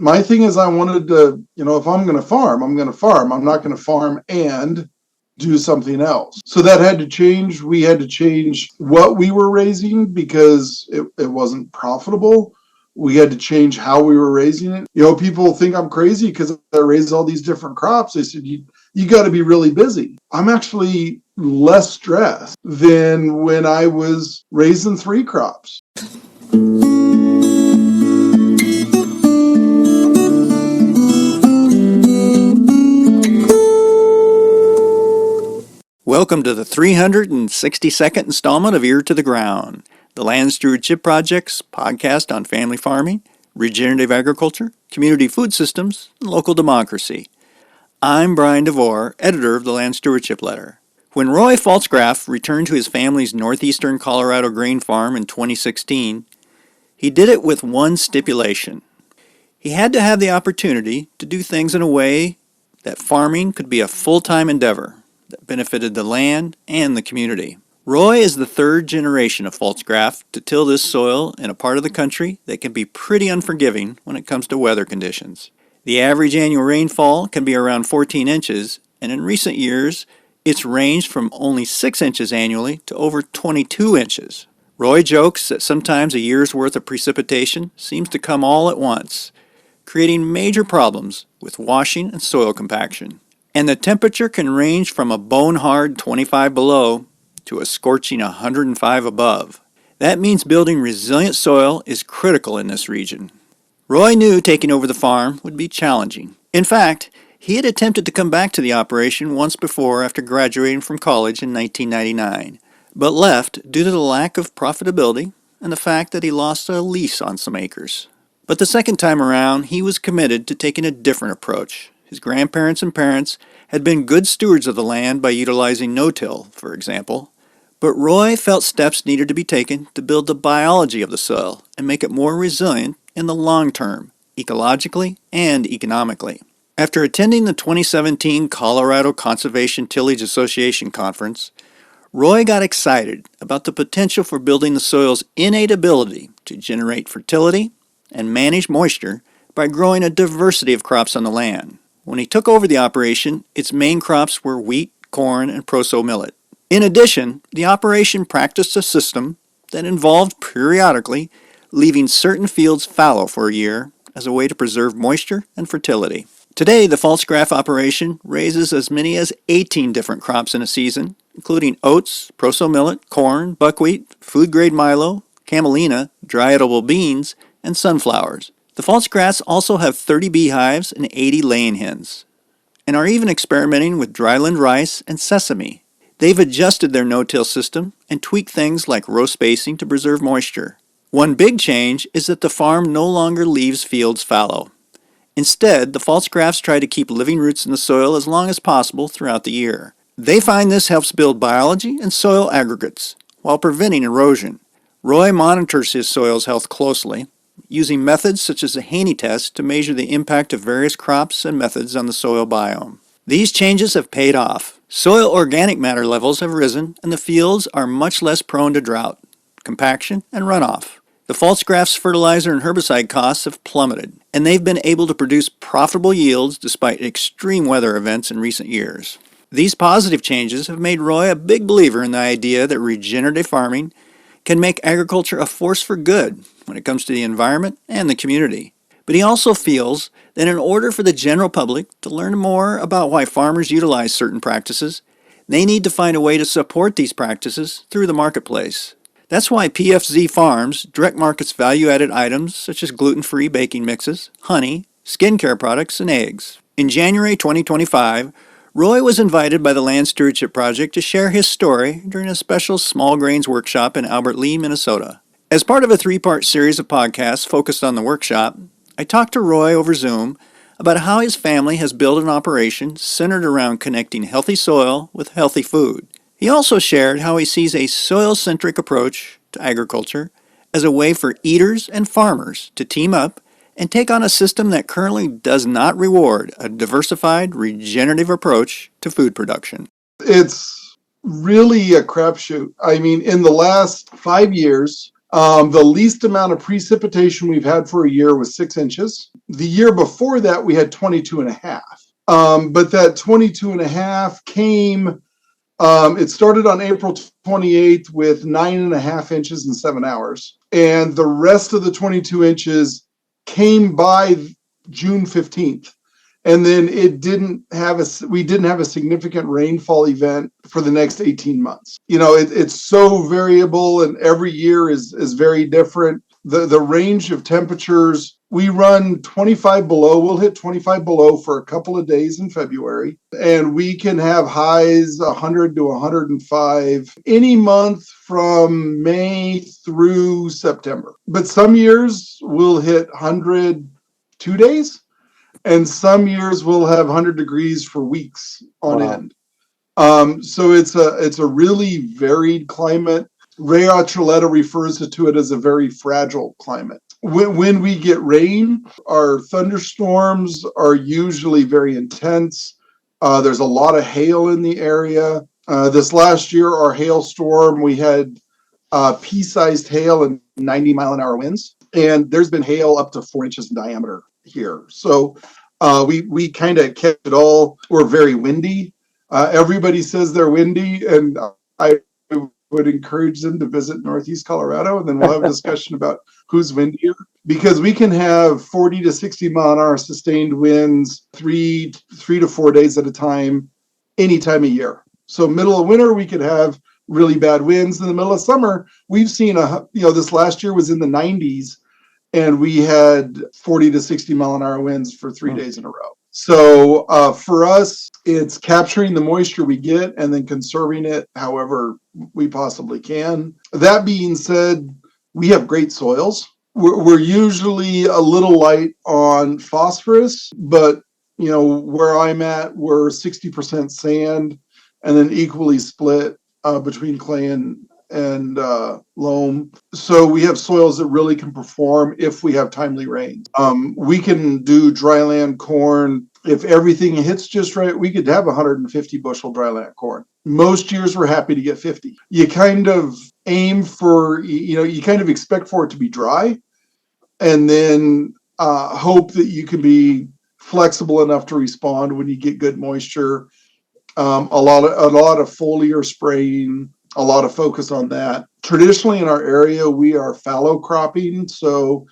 my thing is I wanted to, if I'm going to farm, I'm going to farm. I'm not going to farm and do something else. So that had to change. We had to change what we were raising because it wasn't profitable. We had to change how we were raising it. People think I'm crazy because I raise all these different crops. They said, you got to be really busy. I'm actually less stressed than when I was raising 3 crops. Welcome to the 362nd installment of Ear to the Ground, the Land Stewardship Project's podcast on family farming, regenerative agriculture, community food systems, and local democracy. I'm Brian DeVore, editor of the Land Stewardship Letter. When Roy Pfaltzgraff returned to his family's northeastern Colorado grain farm in 2016, he did it with one stipulation. He had to have the opportunity to do things in a way that farming could be a full-time endeavor that benefited the land and the community. Roy is the 3rd generation of Pfaltzgraff to till this soil in a part of the country that can be pretty unforgiving when it comes to weather conditions. The average annual rainfall can be around 14 inches, and in recent years, it's ranged from only 6 inches annually to over 22 inches. Roy jokes that sometimes a year's worth of precipitation seems to come all at once, creating major problems with washing and soil compaction. And the temperature can range from a bone-hard 25 below to a scorching 105 above. That means building resilient soil is critical in this region. Roy knew taking over the farm would be challenging. In fact, he had attempted to come back to the operation once before after graduating from college in 1999, but left due to the lack of profitability and the fact that he lost a lease on some acres. But the second time around, he was committed to taking a different approach. His grandparents and parents had been good stewards of the land by utilizing no-till, for example, but Roy felt steps needed to be taken to build the biology of the soil and make it more resilient in the long term, ecologically and economically. After attending the 2017 Colorado Conservation Tillage Association Conference, Roy got excited about the potential for building the soil's innate ability to generate fertility and manage moisture by growing a diversity of crops on the land. When he took over the operation, its main crops were wheat, corn, and proso millet. In addition, the operation practiced a system that involved periodically leaving certain fields fallow for a year as a way to preserve moisture and fertility. Today, the Pfaltzgraff operation raises as many as 18 different crops in a season, including oats, proso millet, corn, buckwheat, food-grade milo, camelina, dry edible beans, and sunflowers. The Pfaltzgraffs also have 30 beehives and 80 laying hens, and are even experimenting with dryland rice and sesame. They've adjusted their no-till system and tweaked things like row spacing to preserve moisture. One big change is that the farm no longer leaves fields fallow. Instead, the Pfaltzgraffs try to keep living roots in the soil as long as possible throughout the year. They find this helps build biology and soil aggregates while preventing erosion. Roy monitors his soil's health closely, using methods such as a Haney test to measure the impact of various crops and methods on the soil biome. These changes have paid off. Soil organic matter levels have risen, and the fields are much less prone to drought, compaction, and runoff. The Pfaltzgraff's fertilizer and herbicide costs have plummeted, and they've been able to produce profitable yields despite extreme weather events in recent years. These positive changes have made Roy a big believer in the idea that regenerative farming can make agriculture a force for good when it comes to the environment and the community. But he also feels that in order for the general public to learn more about why farmers utilize certain practices, they need to find a way to support these practices through the marketplace. That's why PFZ Farms direct markets value-added items such as gluten-free baking mixes, honey, skincare products, and eggs. In January 2025, Roy was invited by the Land Stewardship Project to share his story during a special small grains workshop in Albert Lea, Minnesota. As part of a 3-part series of podcasts focused on the workshop, I talked to Roy over Zoom about how his family has built an operation centered around connecting healthy soil with healthy food. He also shared how he sees a soil-centric approach to agriculture as a way for eaters and farmers to team up and take on a system that currently does not reward a diversified, regenerative approach to food production. It's really a crapshoot. I mean, in the last 5 years, The least amount of precipitation we've had for a year was 6 inches. The year before that, we had 22 and a half. But that 22 and a half came, it started on April 28th with 9.5 inches in 7 hours. And the rest of the 22 inches came by June 15th. And then we didn't have a significant rainfall event for the next 18 months. It's so variable, and every year is very different. The range of temperatures, we run 25 below. We'll hit 25 below for a couple of days in February, and we can have highs 100 to 105 any month from May through September. But some years we'll hit 100 2 days. And some years we'll have 100 degrees for weeks on end. So it's a really varied climate. Ray Archuleta refers to it as a very fragile climate. When we get rain, our thunderstorms are usually very intense. There's a lot of hail in the area. This last year, our hailstorm, we had pea-sized hail and 90-mile-an-hour winds. And there's been hail up to 4 inches in diameter here. So we kind of kept it all. We're very windy. Everybody says they're windy, and I would encourage them to visit Northeast Colorado, and then we'll have a discussion about who's windier, because we can have 40 to 60 mile an hour sustained winds 3 to 4 days at a time, any time of year. So middle of winter, we could have really bad winds. In the middle of summer, we've seen this last year was in the 90s, and we had 40 to 60 mile an hour winds for 3 days in a row. So for us, it's capturing the moisture we get and then conserving it however we possibly can. That being said, we have great soils. We're usually a little light on phosphorus, but where I'm at, we're 60% sand and then equally split between clay and loam. So we have soils that really can perform if we have timely rain. We can do dryland corn. If everything hits just right, we could have 150 bushel dryland corn. Most years we're happy to get 50. You kind of aim for, you kind of expect for it to be dry, and then hope that you can be flexible enough to respond when you get good moisture. A lot of foliar spraying, a lot of focus on that. Traditionally in our area, we are fallow cropping. So,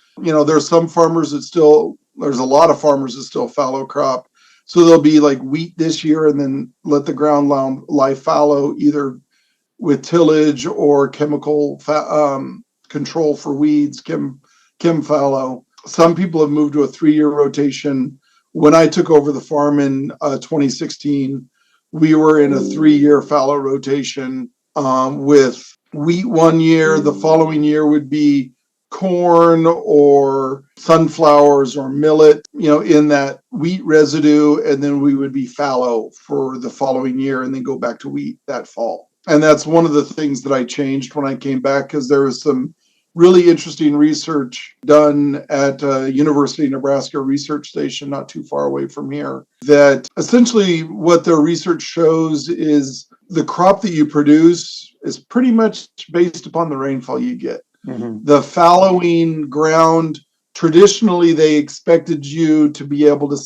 there's a lot of farmers that still fallow crop. So there'll be like wheat this year and then let the ground lie fallow, either with tillage or chemical control for weeds, chem fallow. Some people have moved to a 3-year rotation. When I took over the farm in 2016, we were in a 3-year fallow rotation with wheat 1 year. The following year would be corn or sunflowers or millet, in that wheat residue. And then we would be fallow for the following year and then go back to wheat that fall. And that's one of the things that I changed when I came back, because there was some really interesting research done at University of Nebraska Research Station, not too far away from here, that essentially what their research shows is the crop that you produce is pretty much based upon the rainfall you get. Mm-hmm. The fallowing ground, traditionally they expected you to be able to,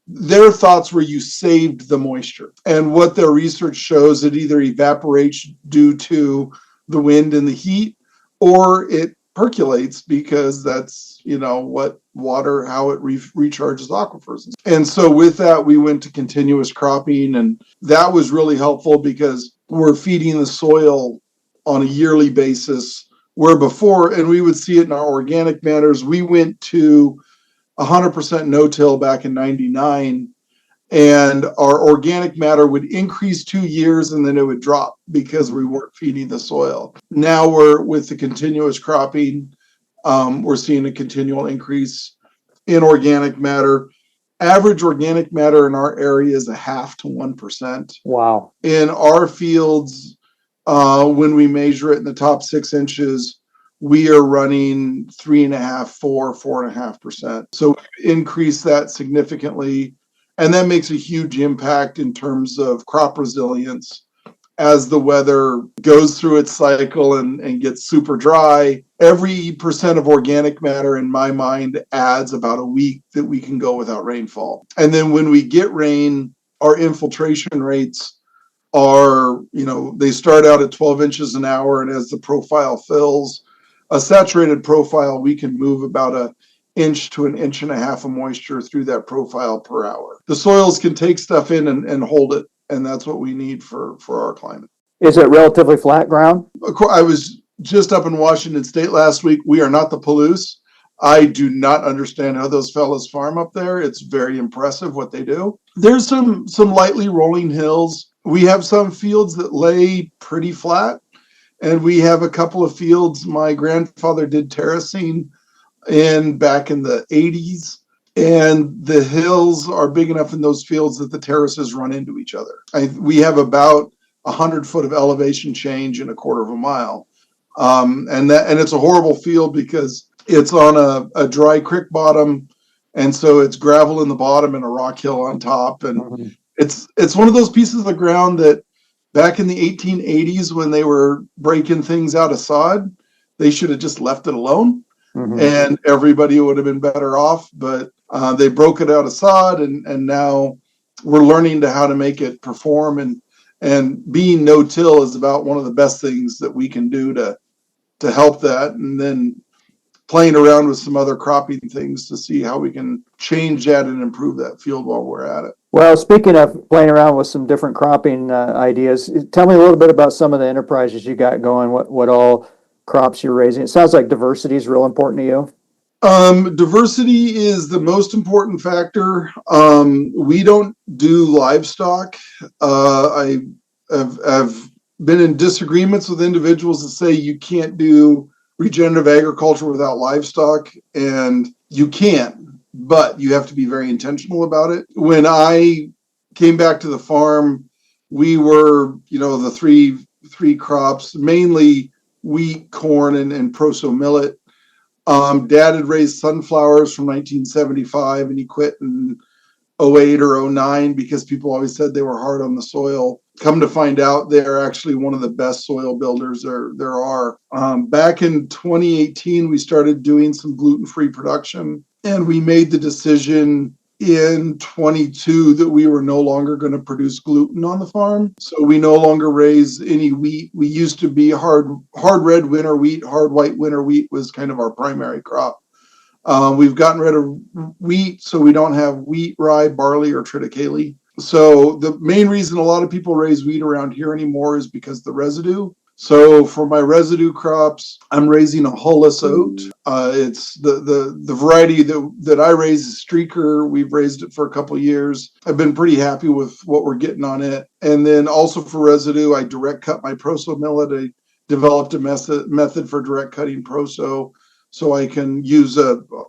their thoughts were you saved the moisture. And what their research shows, it either evaporates due to the wind and the heat, or it percolates because that's, what water, how it recharges aquifers. And so with that, we went to continuous cropping, and that was really helpful because we're feeding the soil on a yearly basis, where before, and we would see it in our organic matters, we went to 100% no-till back in 99, and our organic matter would increase 2 years and then it would drop because we weren't feeding the soil. Now we're with the continuous cropping, we're seeing a continual increase in organic matter. Average organic matter in our area is 0.5 to 1%. Wow. In our fields, when we measure it in the top 6 inches, we are running 3.5, 4.5%. So we've increased that significantly. And that makes a huge impact in terms of crop resilience as the weather goes through its cycle and gets super dry, every percent of organic matter in my mind adds about a week that we can go without rainfall. And then when we get rain, our infiltration rates are, they start out at 12 inches an hour. And as the profile fills, a saturated profile, we can move about an inch to an inch and a half of moisture through that profile per hour. The soils can take stuff in and hold it. And that's what we need for our climate. Is it relatively flat ground? Of course, I was just up in Washington State last week. We are not the Palouse. I do not understand how those fellas farm up there. It's very impressive what they do. There's some lightly rolling hills. We have some fields that lay pretty flat, and we have a couple of fields. My grandfather did terracing back in the 80s, and the hills are big enough in those fields that the terraces run into each other. We have about 100 foot of elevation change in a quarter of a mile. And it's a horrible field because it's on a dry creek bottom. And so it's gravel in the bottom and a rock hill on top. And it's one of those pieces of the ground that back in the 1880s, when they were breaking things out of sod, they should have just left it alone. And everybody would have been better off. But they broke it out of sod, and now we're learning how to make it perform. And being no-till is about one of the best things that we can do to help that. And then playing around with some other cropping things to see how we can change that and improve that field while we're at it. Well, speaking of playing around with some different cropping ideas, tell me a little bit about some of the enterprises you got going, what all crops you're raising. It sounds like diversity is real important to you. Diversity is the most important factor. We don't do livestock. I have been in disagreements with individuals that say you can't do regenerative agriculture without livestock, and you can, but you have to be very intentional about it. When I came back to the farm, we were, the three crops, mainly wheat, corn, and proso millet. Dad had raised sunflowers from 1975, and he quit in 08 or 09 because people always said they were hard on the soil. Come to find out, they're actually one of the best soil builders there are. Back in 2018, we started doing some gluten-free production, and we made the decision in 22 that we were no longer going to produce gluten on the farm. So we no longer raise any wheat. We used to be hard red winter wheat, hard white winter wheat was kind of our primary crop. We've gotten rid of wheat, so we don't have wheat, rye, barley, or triticale. So the main reason a lot of people raise wheat around here anymore is because the residue. So for my residue crops, I'm raising a hulless oat. It's the variety that I raise is Streaker. We've raised it for a couple of years. I've been pretty happy with what we're getting on it. And then also for residue, I direct cut my proso millet. I developed a method for direct cutting proso, so I can use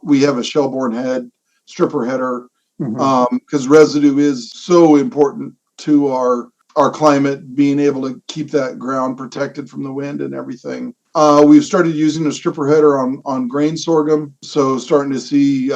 we have a shellborne head, stripper header, because residue is so important to our climate, being able to keep that ground protected from the wind and everything. We've started using a stripper header on grain sorghum, so starting to see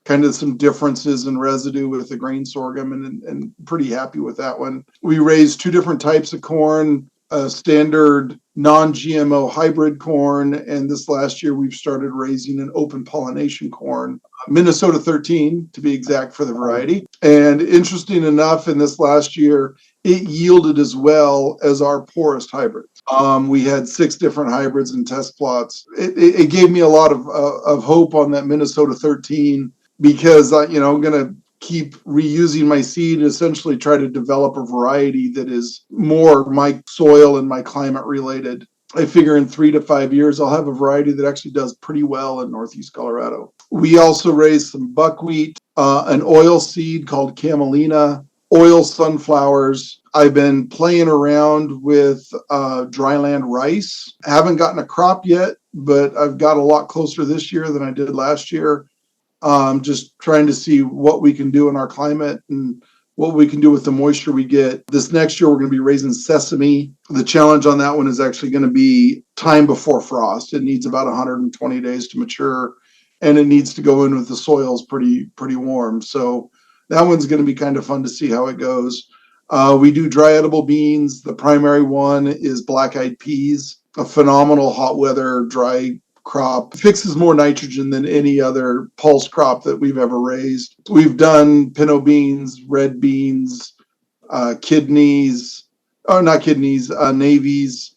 kind of some differences in residue with the grain sorghum, and pretty happy with that one. We raised two different types of corn, a standard non-GMO hybrid corn, and this last year we've started raising an open pollination corn, Minnesota 13 to be exact for the variety. And interesting enough, in this last year, it yielded as well as our poorest hybrids. We had 6 different hybrids and test plots. It gave me a lot of hope on that Minnesota 13 because I'm going to keep reusing my seed and essentially try to develop a variety that is more my soil and my climate related. I figure in 3 to 5 years, I'll have a variety that actually does pretty well in Northeast Colorado. We also raised some buckwheat, an oil seed called camelina, oil sunflowers. I've been playing around with dryland rice. I haven't gotten a crop yet, but I've got a lot closer this year than I did last year. Just trying to see what we can do in our climate and what we can do with the moisture we get. This next year, we're going to be raising sesame. The challenge on that one is actually going to be time before frost. It needs about 120 days to mature, and it needs to go in with the soils pretty warm. So that one's going to be kind of fun to see how it goes. We do dry edible beans. The primary one is black-eyed peas, a phenomenal hot weather dry crop. Fixes more nitrogen than any other pulse crop that we've ever raised. We've done pinto beans, red beans, kidneys, or not kidneys, navies,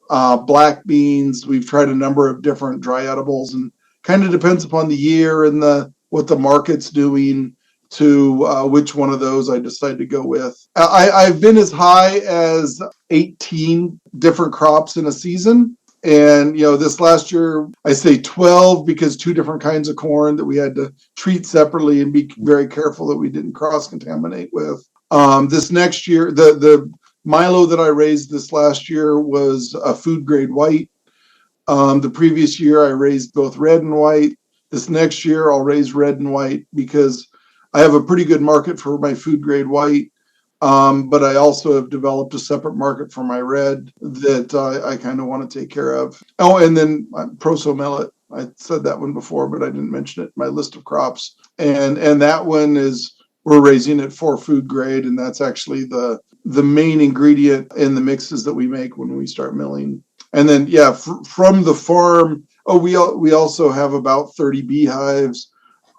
black beans. We've tried a number of different dry edibles, and kind of depends upon the year and what the market's doing to which one of those I decide to go with. I've been as high as 18 different crops in a season. And, this last year, I say 12 because two different kinds of corn that we had to treat separately and be very careful that we didn't cross-contaminate with. This next year, the Milo that I raised this last year was a food grade white. The previous year I raised both red and white. This next year I'll raise red and white because I have a pretty good market for my food grade white. But I also have developed a separate market for my red that I kind of want to take care of. Oh, and then proso millet. I said that one before, but I didn't mention it in my list of crops. And that one we're raising it for food grade, and that's actually the main ingredient in the mixes that we make when we start milling. And then, from the farm, we also have about 30 beehives.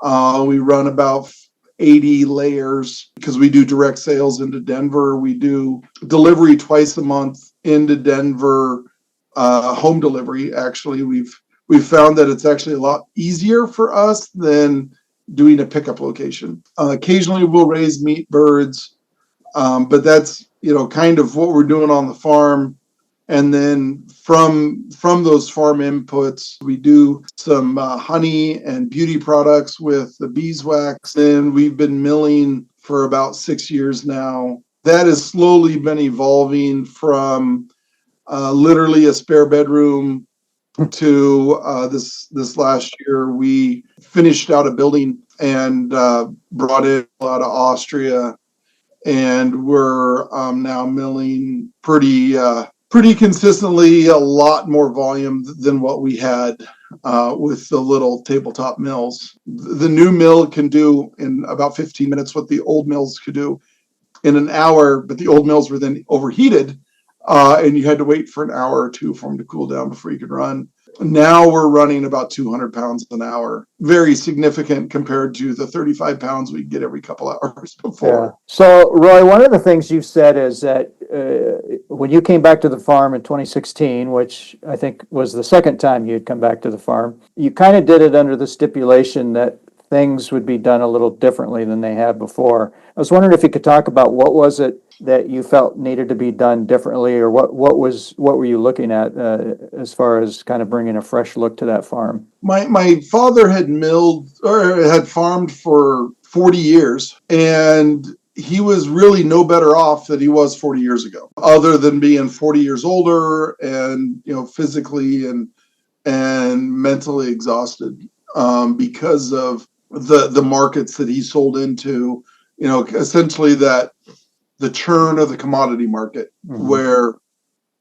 We run about 80 layers because we do direct sales into Denver. We do delivery twice a month into Denver, home delivery. Actually, we've found that it's actually a lot easier for us than doing a pickup location. Occasionally we'll raise meat birds, but that's kind of what we're doing on the farm. And then from those farm inputs, we do some honey and beauty products with the beeswax. And we've been milling for about 6 years now. That has slowly been evolving from literally a spare bedroom to this last year. We finished out a building and brought in out of Austria. And we're now milling pretty consistently, a lot more volume than what we had with the little tabletop mills. The new mill can do in about 15 minutes what the old mills could do in an hour, but the old mills were then overheated, and you had to wait for an hour or two for them to cool down before you could run. Now we're running about 200 pounds an hour. Very significant compared to the 35 pounds we get every couple hours before. Yeah. So, Roy, one of the things you've said is that when you came back to the farm in 2016, which I think was the second time you had come back to the farm, you kind of did it under the stipulation that things would be done a little differently than they had before. I was wondering if you could talk about what was it that you felt needed to be done differently, or what were you looking at as far as kind of bringing a fresh look to that farm? My father had milled or had farmed for 40 years, and he was really no better off than he was 40 years ago, other than being 40 years older and physically and mentally exhausted because of the markets that he sold into. Essentially that the churn of the commodity market, where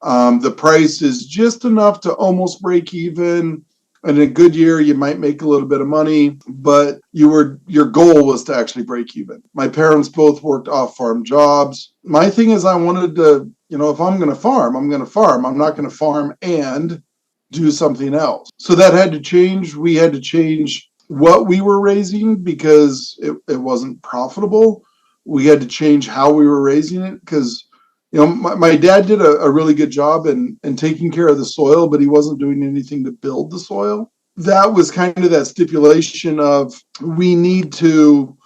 the price is just enough to almost break even. And in a good year, you might make a little bit of money, but your goal was to actually break even. My parents both worked off-farm jobs. My thing is I wanted to, if I'm going to farm, I'm going to farm. I'm not going to farm and do something else. So that had to change. We had to change what we were raising because it wasn't profitable. We had to change how we were raising it because my dad did a really good job in taking care of the soil, but he wasn't doing anything to build the soil. That was kind of that stipulation of we need to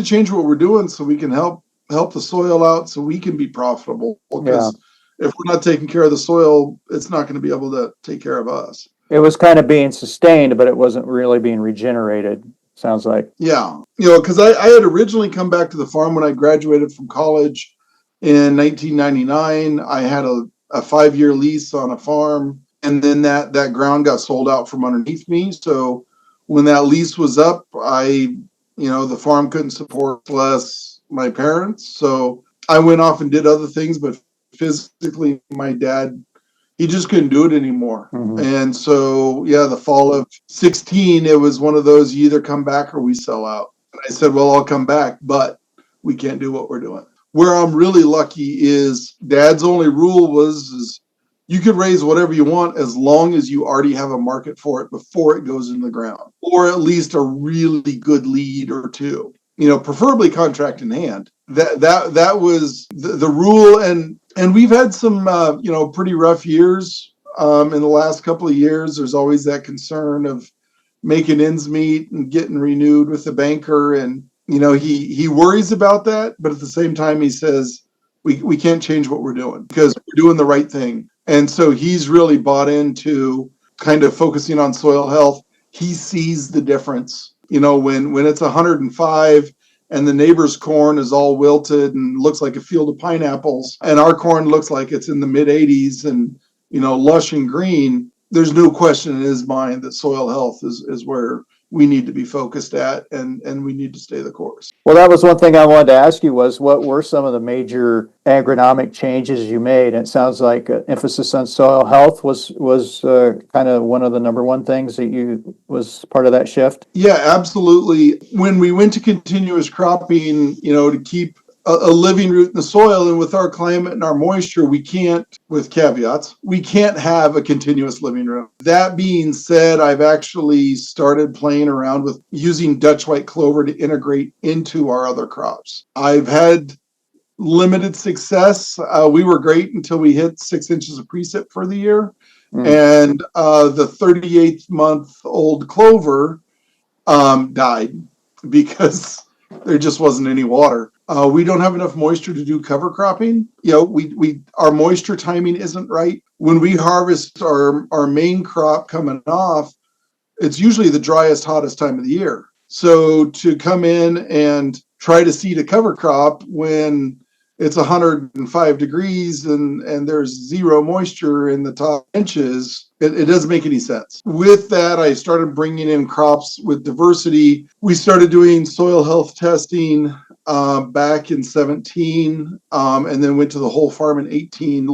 change what we're doing so we can help the soil out so we can be profitable. Because if we're not taking care of the soil, it's not going to be able to take care of us. It was kind of being sustained, but it wasn't really being regenerated, sounds like. Yeah. Because I had originally come back to the farm when I graduated from college. In 1999, I had a 5-year lease on a farm, and then that ground got sold out from underneath me. So when that lease was up, the farm couldn't support less my parents. So I went off and did other things, but physically, my dad, he just couldn't do it anymore. And so, the fall of 16, it was one of those, you either come back or we sell out. And I said, well, I'll come back, but we can't do what we're doing. Where I'm really lucky is Dad's only rule is you could raise whatever you want as long as you already have a market for it before it goes in the ground, or at least a really good lead or two. Preferably contract in hand. That was the rule, and we've had some pretty rough years in the last couple of years. There's always that concern of making ends meet and getting renewed with the banker, and he worries about that, but at the same time he says we can't change what we're doing because we're doing the right thing. And so he's really bought into kind of focusing on soil health. He sees the difference. When it's 105 and the neighbor's corn is all wilted and looks like a field of pineapples, and our corn looks like it's in the mid 80s and lush and green, there's no question in his mind that soil health is where we need to be focused at, and we need to stay the course. Well, that was one thing I wanted to ask you was what were some of the major agronomic changes you made? And it sounds like emphasis on soil health was kind of one of the number one things that you was part of that shift. Yeah, absolutely. When we went to continuous cropping, to keep a living root in the soil, and with our climate and our moisture, we can't, with caveats, we can't have a continuous living root. That being said, I've actually started playing around with using Dutch white clover to integrate into our other crops. I've had limited success. We were great until we hit 6 inches of precip for the year. And the 38th month old clover died because there just wasn't any water. We don't have enough moisture to do cover cropping. Our moisture timing isn't right. When we harvest our main crop coming off, it's usually the driest, hottest time of the year. So to come in and try to seed a cover crop when it's 105 degrees and there's zero moisture in the top inches, it doesn't make any sense. With that, I started bringing in crops with diversity. We started doing soil health testing back in 17, and then went to the whole farm in 18,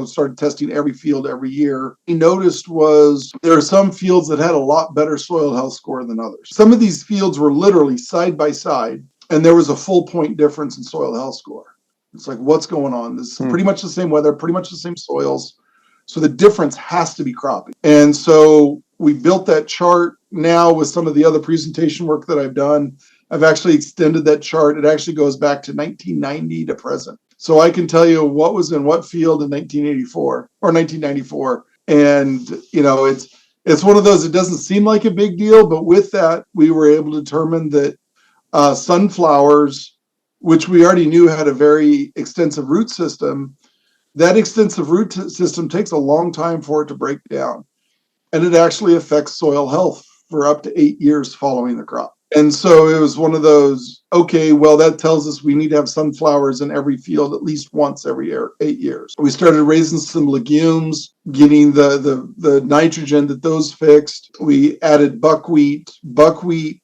started testing every field every year. We noticed was there are some fields that had a lot better soil health score than others. Some of these fields were literally side by side, and there was a full point difference in soil health score. It's like, what's going on? This is pretty much the same weather, pretty much the same soils. So the difference has to be cropping. And so we built that chart. Now with some of the other presentation work that I've done, I've actually extended that chart. It actually goes back to 1990 to present. So I can tell you what was in what field in 1984 or 1994. And, it's one of those, it doesn't seem like a big deal, but with that, we were able to determine that sunflowers, which we already knew had a very extensive root system, that extensive root system takes a long time for it to break down. And it actually affects soil health for up to 8 years following the crop. And so it was one of those, okay, well, that tells us we need to have sunflowers in every field at least once every 8 years. We started raising some legumes, getting the nitrogen that those fixed. We added buckwheat. The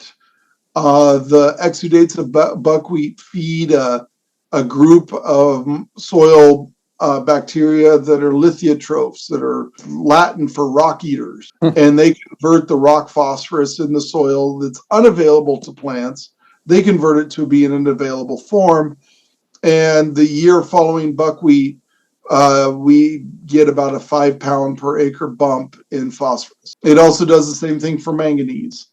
exudates of buckwheat feed a group of soil bacteria that are lithotrophs, that are Latin for rock eaters. And they convert the rock phosphorus in the soil that's unavailable to plants. They convert it to be in an available form. And the year following buckwheat, we get about a 5 pound per acre bump in phosphorus. It also does the same thing for manganese.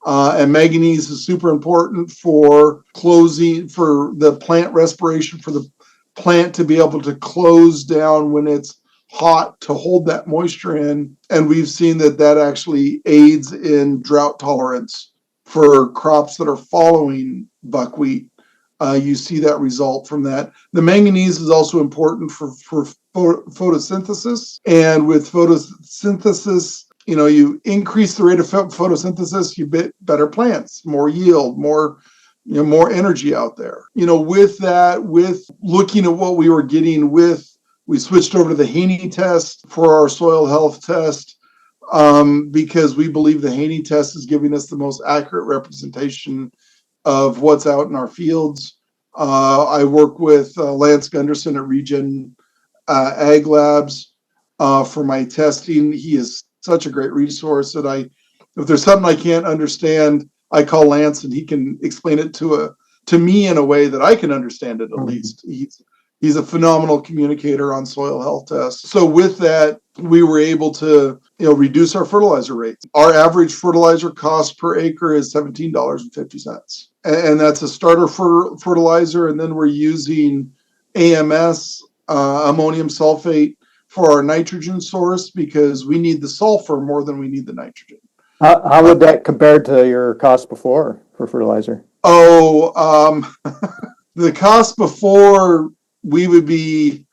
And manganese is super important for the plant respiration, for the plant to be able to close down when it's hot to hold that moisture in. And we've seen that actually aids in drought tolerance for crops that are following buckwheat. You see that result from that. The manganese is also important for photosynthesis. And with photosynthesis, you increase the rate of photosynthesis, you get better plants, more yield, more energy out there. With that, with looking at what we were getting we switched over to the Haney test for our soil health test because we believe the Haney test is giving us the most accurate representation of what's out in our fields. I work with Lance Gunderson at Regen Ag Labs for my testing. He is such a great resource that if there's something I can't understand, I call Lance and he can explain it to to me in a way that I can understand it at least. He's a phenomenal communicator on soil health tests. So with that, we were able to, reduce our fertilizer rates. Our average fertilizer cost per acre is $17.50. And that's a starter fertilizer. And then we're using AMS, ammonium sulfate, for our nitrogen source because we need the sulfur more than we need the nitrogen. How would that compare to your cost before for fertilizer? The cost before, we would be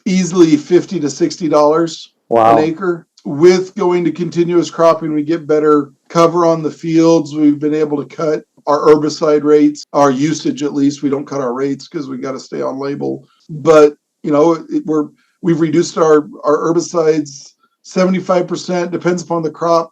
easily $50 to $60 Wow. an acre. With going to continuous cropping, we get better cover on the fields. We've been able to cut our herbicide rates, our usage at least. We don't cut our rates because we got to stay on label. But we've reduced our herbicides 75%. Depends upon the crop.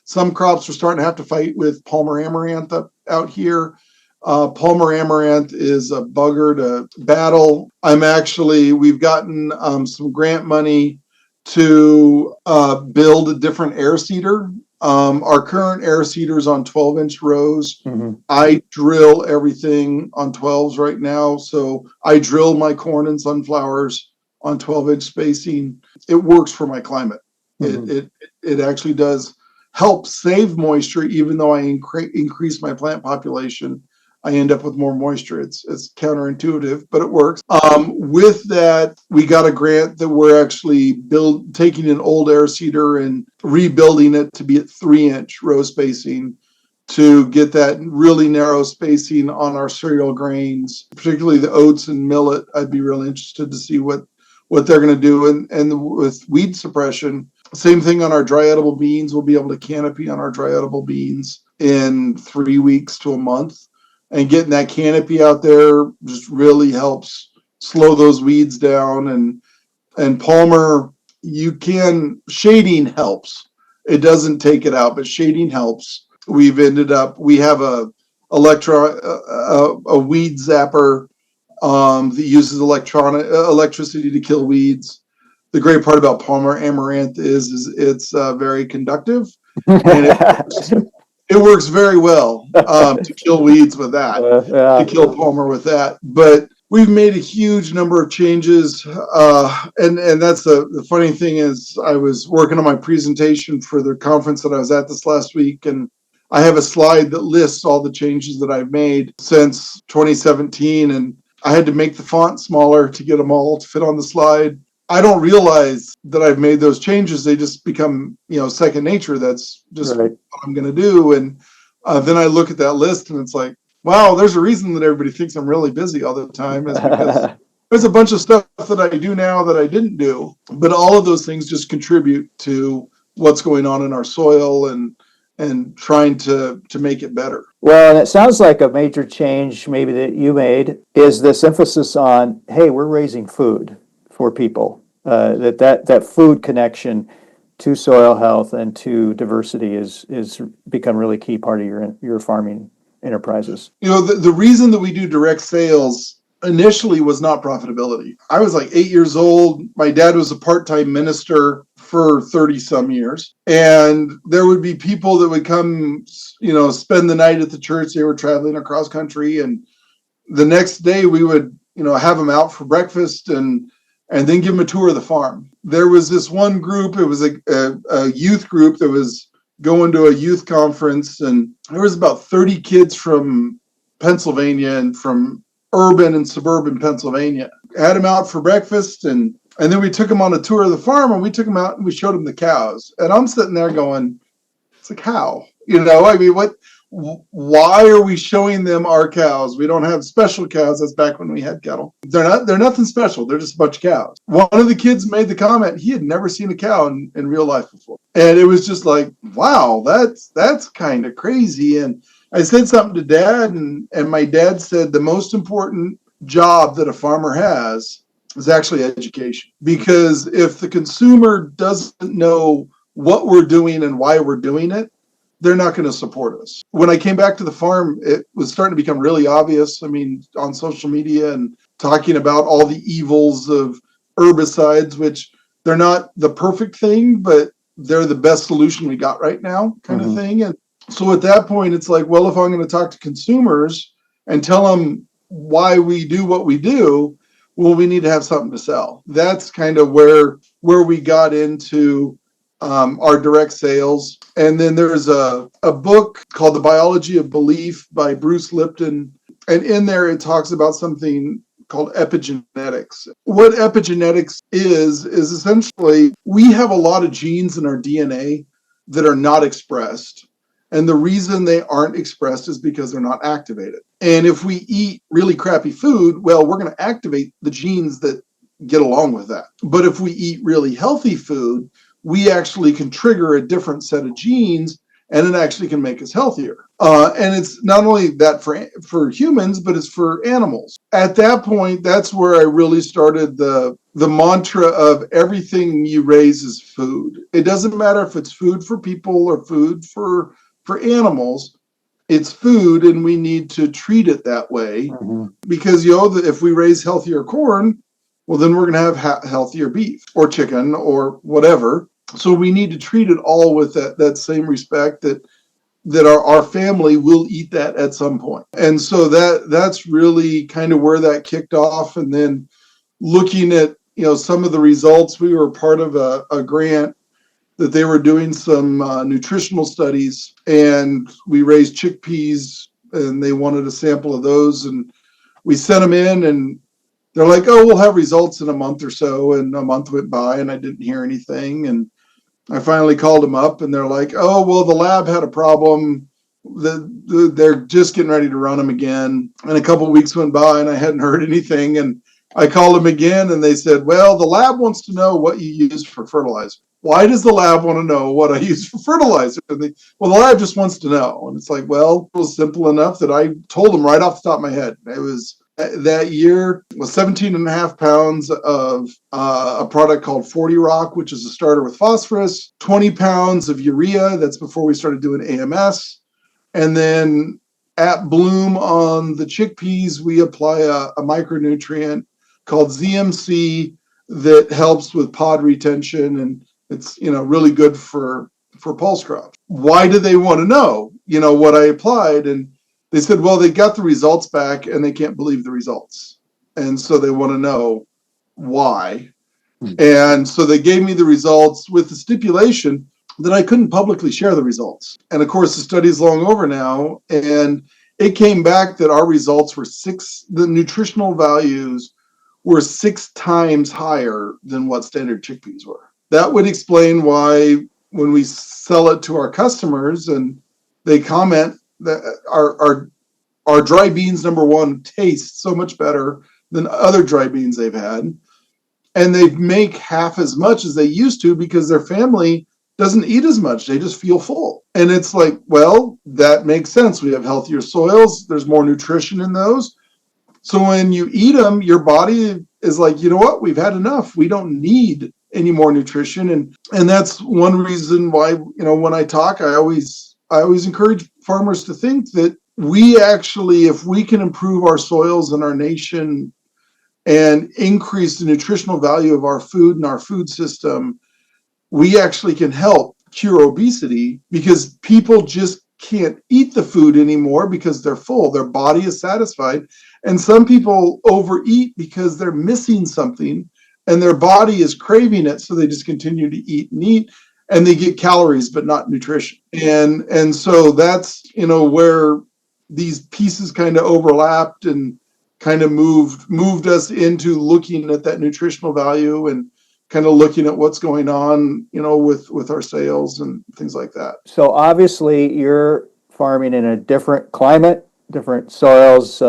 Some crops are starting to have to fight with Palmer amaranth out here. Palmer amaranth is a bugger to battle. We've gotten some grant money to build a different air seeder. Our current air seeder is on 12-inch rows. I drill everything on 12s right now. So I drill my corn and sunflowers on 12-inch spacing. It works for my climate. It actually does help save moisture, even though I increase my plant population. I end up with more moisture. It's counterintuitive, but it works. With that, we got a grant that we're actually taking an old air seeder and rebuilding it to be at 3-inch row spacing to get that really narrow spacing on our cereal grains, particularly the oats and millet. I'd be really interested to see what they're going to do. And with weed suppression, same thing on our dry edible beans. We'll be able to canopy on our dry edible beans in 3 weeks to a month. And getting that canopy out there just really helps slow those weeds down. And Palmer, shading helps. It doesn't take it out, but shading helps. We have a weed zapper that uses electricity to kill weeds. The great part about Palmer amaranth is it's very conductive, and it works very well to kill weeds with that, to kill Palmer with that. But we've made a huge number of changes. And that's the funny thing is I was working on my presentation for the conference that I was at this last week. And I have a slide that lists all the changes that I've made since 2017. And I had to make the font smaller to get them all to fit on the slide. I don't realize that I've made those changes. They just become, second nature. That's just what I'm going to do. And then I look at that list and it's like, wow, there's a reason that everybody thinks I'm really busy all the time is because there's a bunch of stuff that I do now that I didn't do. But all of those things just contribute to what's going on in our soil and trying to make it better. Well, and it sounds like a major change maybe that you made is this emphasis on, hey, we're raising food for people, that food connection to soil health and to diversity is become really key part of your farming enterprises. The reason that we do direct sales initially was not profitability. I was like 8 years old. My dad was a part-time minister for 30 some years. And there would be people that would come, spend the night at the church. They were traveling across country. And the next day we would, have them out for breakfast and then give them a tour of the farm. There was this one group, it was a youth group that was going to a youth conference, and there was about 30 kids from Pennsylvania and from urban and suburban Pennsylvania. Had them out for breakfast, and then we took them on a tour of the farm, and we took them out and we showed them the cows. And I'm sitting there going, it's a cow. Why are we showing them our cows? We don't have special cows. That's back when we had cattle. They're nothing special. They're just a bunch of cows. One of the kids made the comment he had never seen a cow in real life before. And it was just like, wow, that's kind of crazy. And I said something to Dad, and my dad said the most important job that a farmer has is actually education. Because if the consumer doesn't know what we're doing and why we're doing it, they're not going to support us. When I came back to the farm, it was starting to become really obvious. I mean, on social media and talking about all the evils of herbicides, which they're not the perfect thing, but they're the best solution we got right now kind of thing. And so at that point, it's like, well, if I'm going to talk to consumers, and tell them why we do what we do, well, we need to have something to sell. That's kind of where we got into our direct sales. And then there's a book called The Biology of Belief by Bruce Lipton. And in there, it talks about something called epigenetics. What epigenetics is essentially we have a lot of genes in our DNA that are not expressed. And the reason they aren't expressed is because they're not activated. And if we eat really crappy food, well, we're going to activate the genes that get along with that. But if we eat really healthy food, we actually can trigger a different set of genes, and it actually can make us healthier. And it's not only that for humans, but it's for animals. At that point, that's where I really started the mantra of everything you raise is food. It doesn't matter if it's food for people or food for animals. It's food, and we need to treat it that way. Mm-hmm. Because if we raise healthier corn, well, then we're going to have healthier beef or chicken or whatever. So we need to treat it all with that same respect that our family will eat that at some point. And so that's really kind of where that kicked off. And then looking at some of the results, we were part of a grant that they were doing some nutritional studies, and we raised chickpeas, and they wanted a sample of those, and we sent them in, and they're like, oh, we'll have results in a month or so. And a month went by and I didn't hear anything. And I finally called them up, and they're like, oh, well, the lab had a problem. They're just getting ready to run them again. And a couple of weeks went by and I hadn't heard anything. And I called them again, and they said, well, the lab wants to know what you use for fertilizer. Why does the lab want to know what I use for fertilizer? Well, the lab just wants to know. And it's like, well, it was simple enough that I told them right off the top of my head. It was that year was 17 and a half pounds of a product called 40 Rock, which is a starter with phosphorus, 20 pounds of urea. That's before we started doing AMS. And then at bloom on the chickpeas, we apply a micronutrient called ZMC that helps with pod retention, and it's really good for pulse crops. Why do they want to know what I applied? And they said, well, they got the results back and they can't believe the results, and so they want to know why. And so they gave me the results with the stipulation that I couldn't publicly share the results. And of course, the study's long over now, and it came back that our results were the nutritional values were 6 times higher than what standard chickpeas were. That would explain why when we sell it to our customers and they comment that our dry beans, number one, taste so much better than other dry beans they've had. And they make half as much as they used to because their family doesn't eat as much. They just feel full. And it's like, well, that makes sense. We have healthier soils. There's more nutrition in those. So when you eat them, your body is like, you know what? We've had enough. We don't need any more nutrition. And that's one reason why, when I talk, I always encourage farmers to think that we actually, if we can improve our soils and our nation and increase the nutritional value of our food and our food system, we actually can help cure obesity, because people just can't eat the food anymore because they're full. Their body is satisfied. And some people overeat because they're missing something and their body is craving it. So they just continue to eat and eat, and they get calories, but not nutrition. And so that's, where these pieces kind of overlapped and kind of moved us into looking at that nutritional value and kind of looking at what's going on, with our sales and things like that. So obviously you're farming in a different climate, different soils,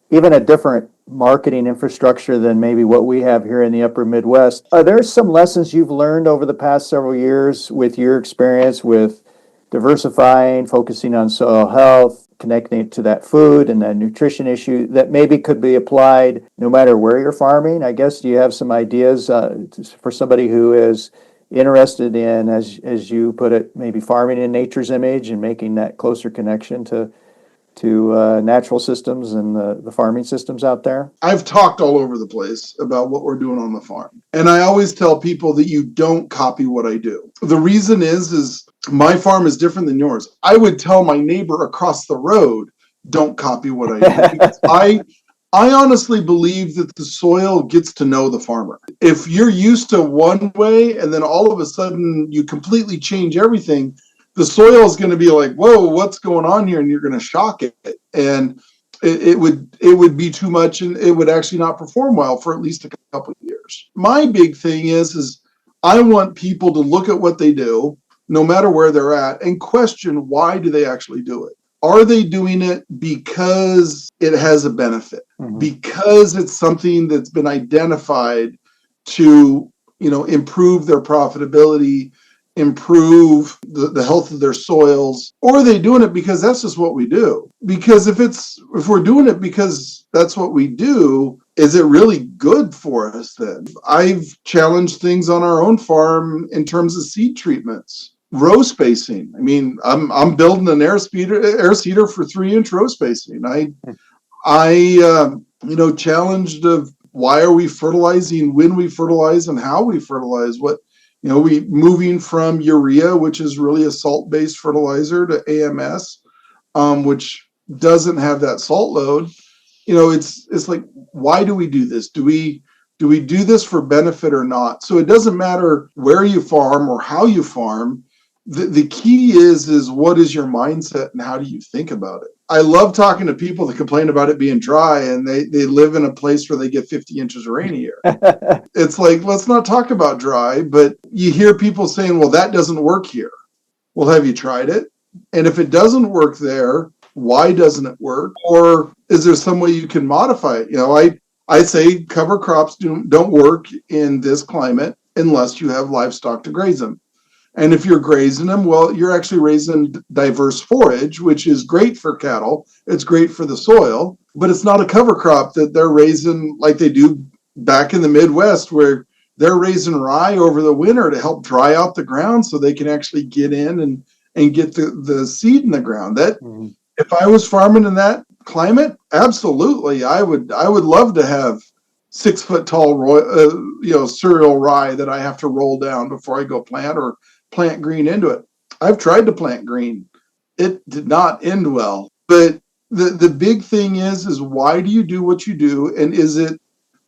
even a different marketing infrastructure than maybe what we have here in the upper Midwest. Are there some lessons you've learned over the past several years with your experience with diversifying, focusing on soil health, connecting it to that food and that nutrition issue that maybe could be applied no matter where you're farming? I guess, do you have some ideas for somebody who is interested in, as you put it, maybe farming in nature's image and making that closer connection to natural systems and the farming systems out there? I've talked all over the place about what we're doing on the farm. And I always tell people that you don't copy what I do. The reason is my farm is different than yours. I would tell my neighbor across the road don't copy what I do. Because I honestly believe that the soil gets to know the farmer. If you're used to one way and then all of a sudden you completely change everything, the soil is going to be like, whoa, what's going on here? And you're going to shock it. And it would be too much, and it would actually not perform well for at least a couple of years. My big thing is I want people to look at what they do, no matter where they're at, and question, why do they actually do it? Are they doing it because it has a benefit? Mm-hmm. Because it's something that's been identified to, improve their profitability, improve the health of their soils? Or are they doing it because that's just what we do? Because if we're doing it because that's what we do, is it really good for us then? I've challenged things on our own farm in terms of seed treatments. Row spacing. I mean, I'm building an air seeder for 3-inch row spacing. I challenged of why are we fertilizing, when we fertilize, and how we fertilize. What, we moving from urea, which is really a salt-based fertilizer, to AMS, which doesn't have that salt load. It's like, why do we do this? Do we do this for benefit or not? So it doesn't matter where you farm or how you farm. The key is what is your mindset and how do you think about it? I love talking to people that complain about it being dry and they live in a place where they get 50 inches of rain a year. It's like, let's not talk about dry, but you hear people saying, well, that doesn't work here. Well, have you tried it? And if it doesn't work there, why doesn't it work? Or is there some way you can modify it? I say cover crops don't work in this climate unless you have livestock to graze them. And if you're grazing them, well, you're actually raising diverse forage, which is great for cattle. It's great for the soil, but it's not a cover crop that they're raising like they do back in the Midwest, where they're raising rye over the winter to help dry out the ground so they can actually get in and get the seed in the ground. If I was farming in that climate, absolutely, I would love to have 6 foot tall cereal rye that I have to roll down before I go plant, or plant green into it. I've tried to plant green. It did not end well. But the big thing is why do you do what you do? And is it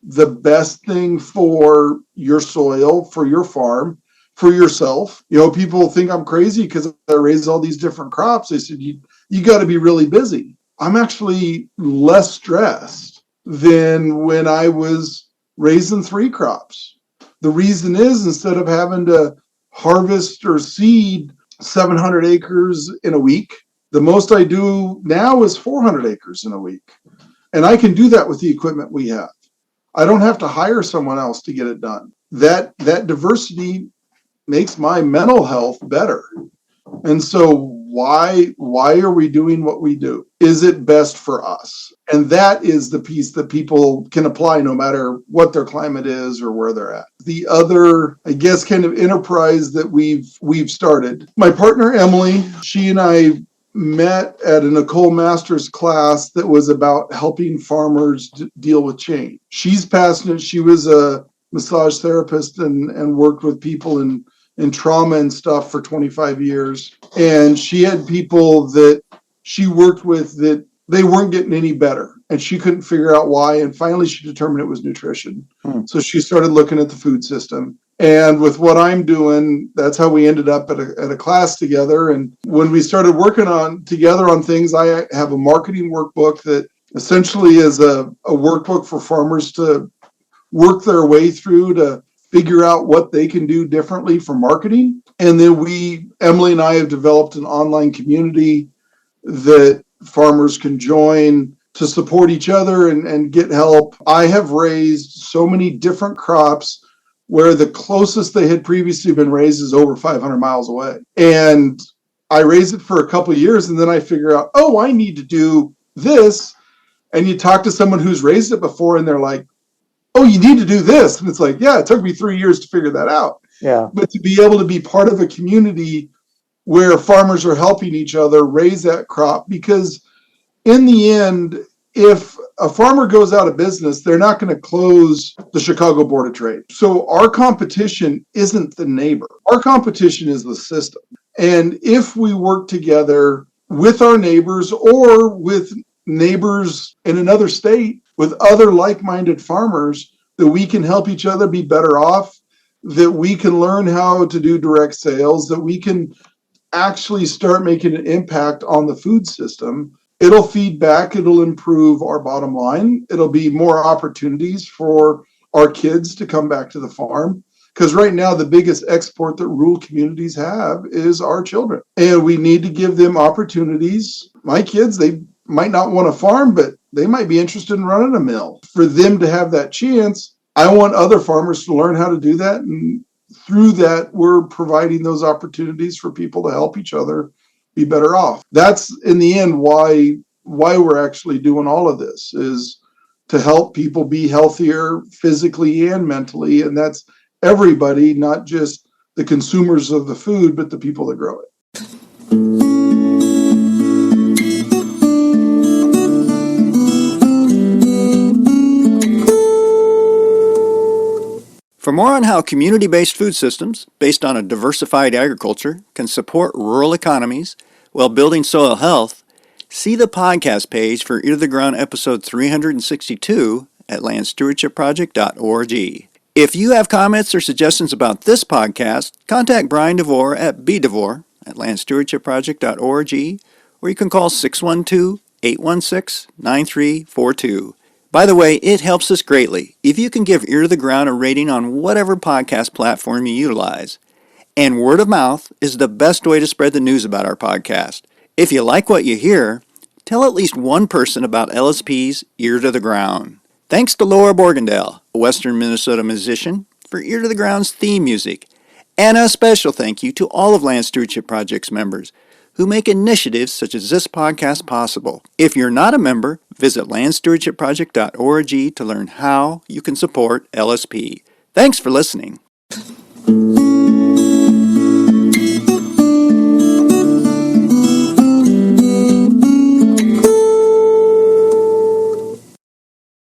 the best thing for your soil, for your farm, for yourself? People think I'm crazy because I raise all these different crops. They said, you got to be really busy. I'm actually less stressed than when I was raising 3 crops. The reason is, instead of having to harvest or seed 700 acres in a week, the most I do now is 400 acres in a week. And I can do that with the equipment we have. I don't have to hire someone else to get it done. That diversity makes my mental health better. And so why are we doing what we do? Is it best for us? And that is the piece that people can apply no matter what their climate is or where they're at. The other, I guess, kind of enterprise that we've started. My partner, Emily, she and I met at a Nicole Masters class that was about helping farmers deal with change. She's passionate. She was a massage therapist and worked with people in trauma and stuff for 25 years. And she had people that she worked with that they weren't getting any better. And she couldn't figure out why. And finally, she determined it was nutrition. So she started looking at the food system. And with what I'm doing, that's how we ended up at a class together. And when we started working together on things, I have a marketing workbook that essentially is a workbook for farmers to work their way through to figure out what they can do differently for marketing. And then Emily and I have developed an online community that farmers can join to support each other and get help. I have raised so many different crops where the closest they had previously been raised is over 500 miles away. And I raise it for a couple of years, and then I figure out, I need to do this. And you talk to someone who's raised it before, and they're like, you need to do this. And it's like, yeah, it took me 3 years to figure that out. Yeah. But to be able to be part of a community where farmers are helping each other raise that crop, because in the end, if a farmer goes out of business, they're not going to close the Chicago Board of Trade. So our competition isn't the neighbor. Our competition is the system. And if we work together with our neighbors or with neighbors in another state with other like-minded farmers that we can help each other be better off, that we can learn how to do direct sales, that we can actually start making an impact on the food system. It'll feed back, it'll improve our bottom line. It'll be more opportunities for our kids to come back to the farm. Because right now, the biggest export that rural communities have is our children. And we need to give them opportunities. My kids, they might not want to farm, but they might be interested in running a mill. For them to have that chance, I want other farmers to learn how to do that. And through that, we're providing those opportunities for people to help each other be better off. That's in the end why we're actually doing all of this, is to help people be healthier physically and mentally. And that's everybody, not just the consumers of the food, but the people that grow it. For more on how community-based food systems, based on a diversified agriculture, can support rural economies while building soil health, see the podcast page for Ear to the Ground episode 362 at landstewardshipproject.org. If you have comments or suggestions about this podcast, contact Brian DeVore at bdevore@landstewardshipproject.org, or you can call 612-816-9342. By the way, it helps us greatly if you can give Ear to the Ground a rating on whatever podcast platform you utilize. And word of mouth is the best way to spread the news about our podcast. If you like what you hear, tell at least one person about LSP's Ear to the Ground. Thanks to Laura Borgendale, a Western Minnesota musician, for Ear to the Ground's theme music. And a special thank you to all of Land Stewardship Project's members who make initiatives such as this podcast possible. If you're not a member, visit landstewardshipproject.org to learn how you can support LSP. Thanks for listening.